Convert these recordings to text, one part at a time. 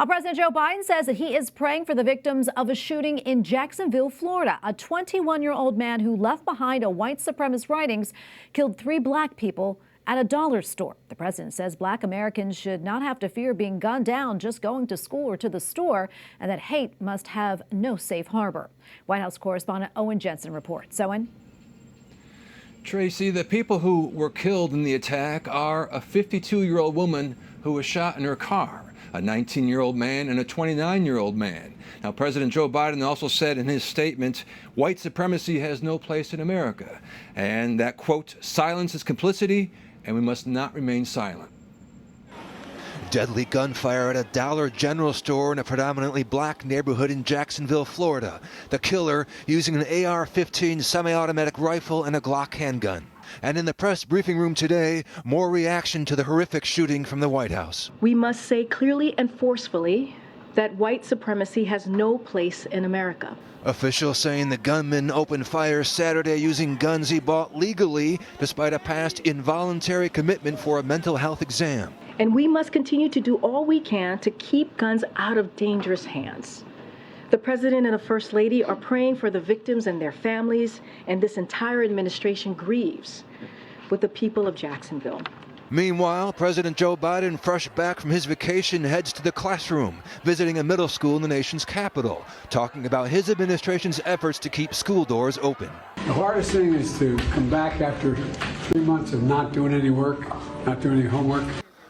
President Joe Biden says that he is praying for the victims of a shooting in Jacksonville, Florida. A 21-year-old man who left behind a white supremacist writings killed 3 black people at a dollar store. The president says black Americans should not have to fear being gunned down just going to school or to the store, and that hate must have no safe harbor. White House correspondent Owen Jensen reports. Owen? Tracy, the people who were killed in the attack are a 52-year-old woman who was shot in her car, a 19-year-old man, and a 29-year-old man. Now, President Joe Biden also said in his statement, white supremacy has no place in America, and that, quote, silence is complicity, and we must not remain silent. Deadly gunfire at a Dollar General store in a predominantly black neighborhood in Jacksonville, Florida. The killer using an AR-15 semi-automatic rifle and a Glock handgun. And in the press briefing room today, more reaction to the horrific shooting from the White House. We must say clearly and forcefully that white supremacy has no place in America. Officials saying the gunman opened fire Saturday using guns he bought legally, despite a past involuntary commitment for a mental health exam. And we must continue to do all we can to keep guns out of dangerous hands. The President and the First Lady are praying for the victims and their families, and this entire administration grieves with the people of Jacksonville. Meanwhile, President Joe Biden, fresh back from his vacation, heads to the classroom, visiting a middle school in the nation's capital, talking about his administration's efforts to keep school doors open. The hardest thing is to come back after 3 months of not doing any work, not doing any homework.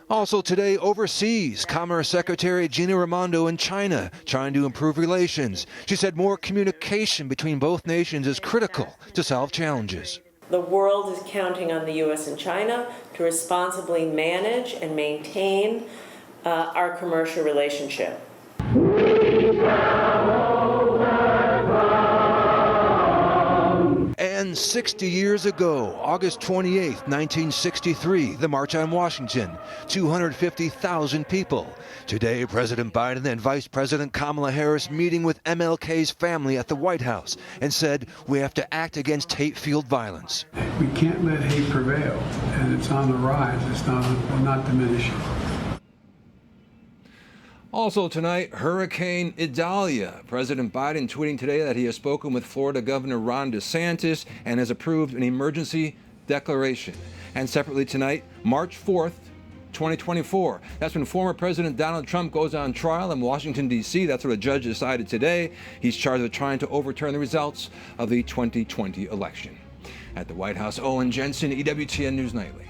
Also today, overseas, Commerce Secretary Gina Raimondo in China trying to improve relations. She said more communication between both nations is critical to solve challenges. The world is counting on the U.S. and China to responsibly manage and maintain our commercial relationship. And 60 years ago, August 28, 1963, the March on Washington, 250,000 people. Today, President Biden and Vice President Kamala Harris meeting with MLK's family at the White House and said we have to act against hate-fueled violence. We can't let hate prevail, and it's on the rise. It's not diminishing. Also tonight, Hurricane Idalia. President Biden tweeting today that he has spoken with Florida Governor Ron DeSantis and has approved an emergency declaration. And separately tonight, March 4th, 2024. That's when former President Donald Trump goes on trial in Washington, D.C. That's what a judge decided today. He's charged with trying to overturn the results of the 2020 election. At the White House, Owen Jensen, EWTN News Nightly.